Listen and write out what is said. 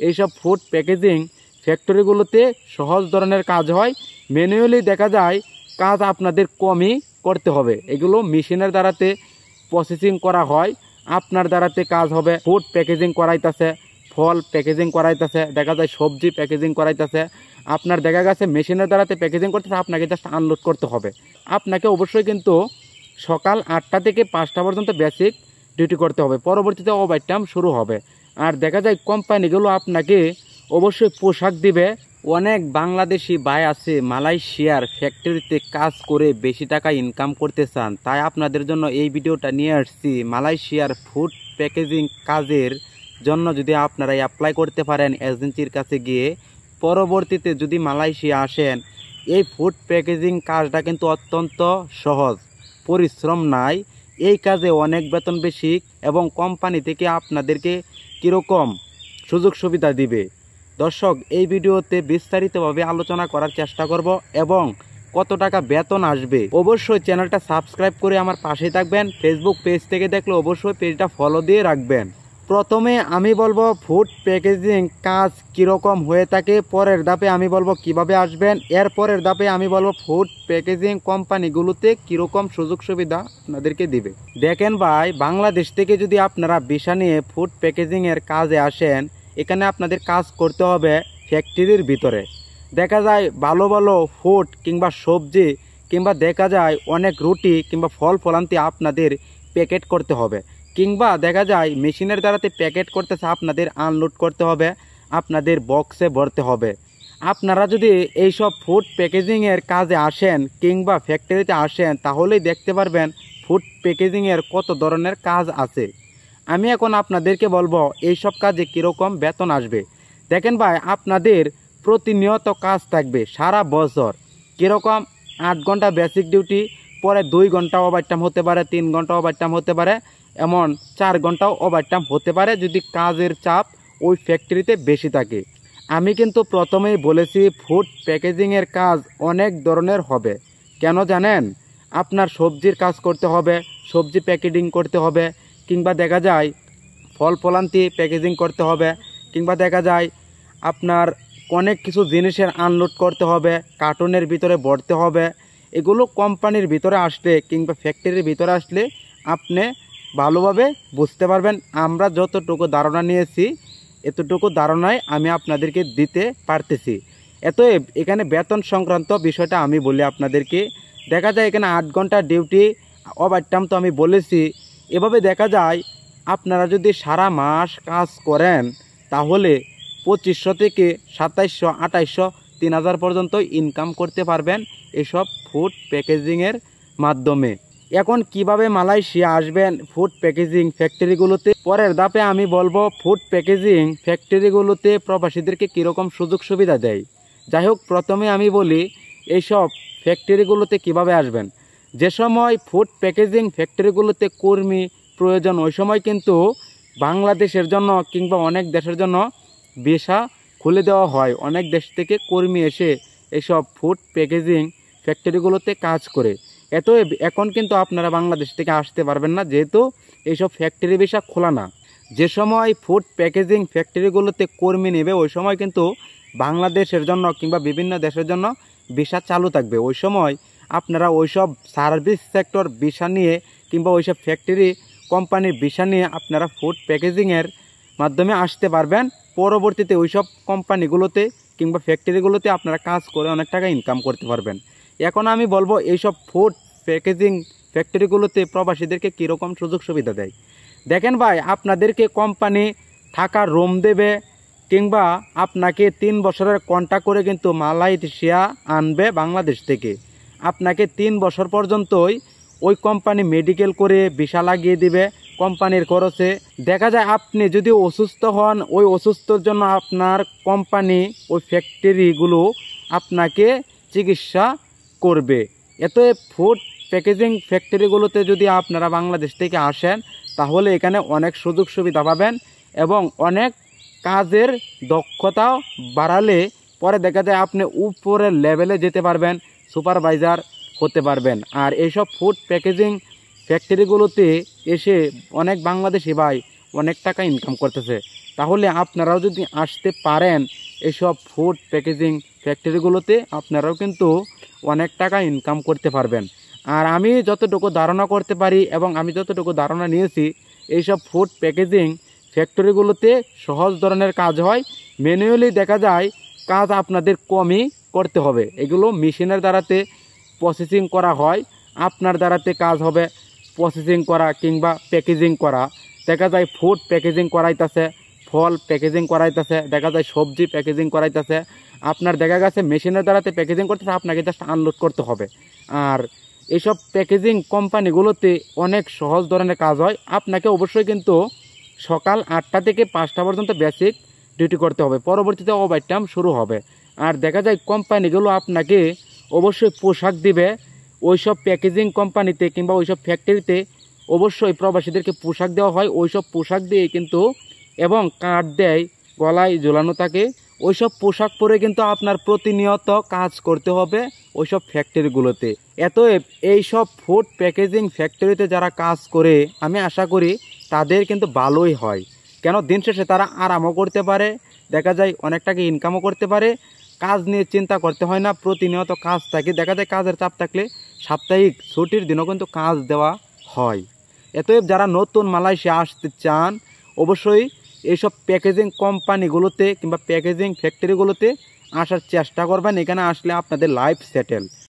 এইসব food packaging ফ্যাক্টরিগুলোতে সহজ ধরনের কাজ হয়, ম্যানুয়ালি দেখা যায় কাজ আপনাদের কমই করতে হবে। এগুলো মেশিনের দ্বারাতে প্রসেসিং করা হয়, আপনার দ্বারাতে কাজ হবে। ফুড প্যাকেজিং করাইতেছে, ফল প্যাকেজিং করাইতেছে, দেখা যায় সবজি প্যাকেজিং করাইতেছে, আপনার দেখা গেছে মেশিনের দ্বারাতে প্যাকেজিং করতেছে, আপনাকে জাস্ট আনলোড করতে হবে। আপনাকে অবশ্যই কিন্তু সকাল 8টা থেকে 5টা পর্যন্ত বেসিক ডিউটি করতে হবে, পরবর্তীতে ওভারটাইম শুরু হবে। আর দেখা যায় কোম্পানিগুলো আপনাকে অবশ্যই পোশাক দিবে। অনেক বাংলাদেশি ভাই আছে মালয়েশিয়ার ফ্যাক্টরিতে কাজ করে বেশি টাকা ইনকাম করতে চান, তাই আপনাদের জন্য এই ভিডিওটা নিয়ে আসছি। মালয়েশিয়ার ফুড প্যাকেজিং কাজের জন্য যদি আপনারা অ্যাপ্লাই করতে পারেন এজেন্সির কাছে গিয়ে, পরবর্তীতে যদি মালয়েশিয়া আসেন, এই ফুড প্যাকেজিং কাজটা কিন্তু অত্যন্ত সহজ, পরিশ্রম নাই। এই কাজে অনেক বেতন বেশি এবং কোম্পানি থেকে আপনাদেরকে কীরকম সুযোগ সুবিধা দিবে। দর্শক, এই ভিডিওতে বিস্তারিতভাবে আলোচনা করার চেষ্টা করব এবং কত টাকা বেতন আসবে। অবশ্যই চ্যানেলটা সাবস্ক্রাইব করে আমার পাশে থাকবেন। ফেসবুক পেজ থেকে দেখলে অবশ্যই পেজটা ফলো দিয়ে রাখবেন। প্রথমে আমি বলবো ফুড প্যাকেজিং কাজ কীরকম হয়ে থাকে, পরের ধাপে আমি বলবো কিভাবে আসবেন, এর পরের ধাপে আমি বলবো ফুড প্যাকেজিং কোম্পানিগুলোতে কীরকম সুযোগ সুবিধা আপনাদেরকে দিবে। দেখেন ভাই, বাংলাদেশ থেকে যদি আপনারা ভিসা নিয়ে ফুড প্যাকেজিংয়ের কাজে আসেন, এখানে আপনাদের কাজ করতে হবে ফ্যাক্টরির ভিতরে। দেখা যায় ভালো ভালো ফুড কিংবা সবজি কিংবা দেখা যায় অনেক রুটি কিংবা ফল ফলান্তি আপনাদের প্যাকেট করতে হবে, কিংবা দেখা যায় মেশিনের দ্বারাতে প্যাকেট করতেছে, আপনাদের আনলোড করতে হবে, আপনাদের বক্সে ভরতে হবে। আপনারা যদি এইসব ফুড প্যাকেজিংয়ের কাজে আসেন কিংবা ফ্যাক্টরিতে আসেন, তাহলেই দেখতে পারবেন ফুড প্যাকেজিংয়ের কত ধরনের কাজ আছে। আমি এখন আপনাদেরকে বলবো এইসব কাজে কীরকম বেতন আসবে। দেখেন ভাই, আপনাদের প্রতিনিয়ত কাজ থাকবে সারা বছর। কীরকম? 8 ঘন্টা বেসিক ডিউটি, পরে 2 ঘন্টা ওভারটাইম হতে পারে, 3 ঘন্টা ওভারটাইম হতে পারে, এমন 4 ঘন্টাও ওভারটাইম হতে পারে যদি কাজের চাপ ওই ফ্যাক্টরিতে বেশি থাকে। আমি কিন্তু প্রথমেই বলেছি ফুড প্যাকেজিংয়ের কাজ অনেক ধরনের হবে। কেন জানেন? আপনার সবজির কাজ করতে হবে, সবজি প্যাকেটিং করতে হবে, কিংবা দেখা যায় ফল ফলান্তি প্যাকেজিং করতে হবে, কিংবা দেখা যায় আপনার অনেক কিছু জিনিসের আনলোড করতে হবে, কার্টুনের ভিতরে ভরতে হবে। এগুলো কোম্পানির ভিতরে আসলে কিংবা ফ্যাক্টরির ভিতরে আসলে আপনি ভালোভাবে বুঝতে পারবেন। আমরা যতটুকু ধারণা নিয়েছি, এতটুকু ধারণায় আমি আপনাদেরকে দিতে পারতেছি। এতএব এখানে বেতন সংক্রান্ত বিষয়টা আমি বলি আপনাদেরকে। দেখা যায় এখানে 8 ঘন্টা ডিউটি, ওভারটাইম তো আমি বলেছি। এভাবে দেখা যায় আপনারা যদি সারা মাস কাজ করেন, তাহলে 2500 থেকে 2700, 2800, 3000 পর্যন্ত ইনকাম করতে পারবেন এসব ফুড প্যাকেজিংয়ের মাধ্যমে। এখন কিভাবে মালয়েশিয়া আসবেন ফুড প্যাকেজিং ফ্যাক্টরিগুলোতে, পরের ধাপে আমি বলবো ফুড প্যাকেজিং ফ্যাক্টরিগুলোতে প্রবাসীদেরকে কীরকম সুযোগ সুবিধা দেয়। যাই হোক, প্রথমে আমি বলি এইসব ফ্যাক্টরিগুলোতে কিভাবে আসবেন। যে সময় ফুড প্যাকেজিং ফ্যাক্টরিগুলোতে কর্মী প্রয়োজন, ওই সময় কিন্তু বাংলাদেশের জন্য কিংবা অনেক দেশের জন্য ভিসা খুলে দেওয়া হয়। অনেক দেশ থেকে কর্মী এসে এইসব ফুড প্যাকেজিং ফ্যাক্টরিগুলোতে কাজ করে। এখন কিন্তু আপনারা বাংলাদেশ থেকে আসতে পারবেন না, যেহেতু এইসব ফ্যাক্টরি ভিসা খোলা না। যে সময় ফুড প্যাকেজিং ফ্যাক্টরিগুলোতে কর্মী নেবে, ওই সময় কিন্তু বাংলাদেশের জন্য কিংবা বিভিন্ন দেশের জন্য ভিসা চালু থাকবে। ওই সময় আপনারা ওইসব সার্ভিস সেক্টর ভিসা নিয়ে কিংবা ওইসব ফ্যাক্টরি কোম্পানির ভিসা নিয়ে আপনারা ফুড প্যাকেজিংয়ের মাধ্যমে আসতে পারবেন। পরবর্তীতে ওইসব কোম্পানিগুলোতে কিংবা ফ্যাক্টরিগুলোতে আপনারা কাজ করে অনেক টাকা ইনকাম করতে পারবেন। এখন আমি বলবো এইসব ফুড প্যাকেজিং ফ্যাক্টরিগুলোতে প্রবাসীদেরকে কীরকম সুযোগ সুবিধা দেয়। দেখেন ভাই, আপনাদেরকে কোম্পানি থাকার রুম দেবে, কিংবা আপনাকে 3 বছরের কন্ট্রাক্ট করে কিন্তু মালয়েশিয়া আনবে বাংলাদেশ থেকে। আপনাকে 3 বছর পর্যন্তই ওই কোম্পানি মেডিকেল করে ভিসা লাগিয়ে দিবে কোম্পানির খরচে। দেখা যায় আপনি যদি অসুস্থ হন, ওই অসুস্থর জন্য আপনার কোম্পানি ওই ফ্যাক্টরিগুলো আপনাকে চিকিৎসা করবে। এতএব ফুড প্যাকেজিং ফ্যাক্টরিগুলোতে যদি আপনারা বাংলাদেশ থেকে আসেন, তাহলে এখানে অনেক সুযোগ সুবিধা পাবেন এবং অনেক কাজের দক্ষতাও বাড়ালে পরে দেখা যায় আপনি উপরের লেভেলে যেতে পারবেন, সুপারভাইজার হতে পারবেন। আর এইসব ফুড প্যাকেজিং ফ্যাক্টরিগুলোতে এসে অনেক বাংলাদেশি ভাই অনেক টাকা ইনকাম করতেছে। তাহলে আপনারাও যদি আসতে পারেন এইসব ফুড প্যাকেজিং ফ্যাক্টরিগুলোতে, আপনারাও কিন্তু অনেক টাকা ইনকাম করতে পারবেন। আর আমি যতটুকু ধারণা করতে পারি এবং আমি যতটুকু ধারণা নিয়েছি, এইসব ফুড প্যাকেজিং ফ্যাক্টরিগুলোতে সহজ ধরনের কাজ হয়। ম্যানুয়ালি দেখা যায় কাজ আপনাদের কমই করতে হবে। এগুলো মেশিনের দ্বারাতে প্রসেসিং করা হয়। আপনার দ্বারাতে কাজ হবে প্রসেসিং করা কিংবা প্যাকেজিং করা। দেখা যায় ফুড প্যাকেজিং করাইতেছে, ফল প্যাকেজিং করাইতেছে, দেখা যায় সবজি প্যাকেজিং করাইতেছে। আপনার দেখা গেছে মেশিনের দ্বারাতে প্যাকেজিং করতেছে, আপনাকে জাস্ট আনলোড করতে হবে। আর এইসব প্যাকেজিং কোম্পানিগুলোতে অনেক সহজ ধরনের কাজ হয়। আপনাকে অবশ্যই কিন্তু সকাল 8টা থেকে 5টা পর্যন্ত বেসিক ডিউটি করতে হবে, পরবর্তীতে ওভারটাইম শুরু হবে। আর দেখা যায় কোম্পানিগুলো আপনাকে অবশ্যই পোশাক দিবে। ওইসব প্যাকেজিং কোম্পানিতে কিংবা ওইসব ফ্যাক্টরিতে অবশ্যই প্রবাসীদেরকে পোশাক দেওয়া হয়। ওইসব পোশাক দিয়ে কিন্তু এবং কার্ড দেয়, গলায় ঝোলানো থাকে। ওইসব পোশাক পরে কিন্তু আপনার প্রতিনিয়ত কাজ করতে হবে ওইসব ফ্যাক্টরিগুলোতে। অতএব এইসব ফুড প্যাকেজিং ফ্যাক্টরিতে যারা কাজ করে আমি আশা করি তাদের কিন্তু ভালোই হয়। কেন, দিন শেষে তারা আরামও করতে পারে, দেখা যায় অনেক টাকা ইনকামও করতে পারে। কাজ নিয়ে চিন্তা করতে হয় না, প্রতিনিয়ত কাজ থাকে। দেখা যায় কাজের চাপ থাকলে সাপ্তাহিক ছুটির দিনও কিন্তু কাজ দেওয়া হয়। অতএব যারা নতুন মালয়েশিয়া আসতে চান অবশ্যই এইসব প্যাকেজিং কোম্পানিগুলোতে কিংবা প্যাকেজিং ফ্যাক্টরিগুলোতে আসার চেষ্টা করবেন। এখানে আসলে আপনাদের লাইফ সেটেল।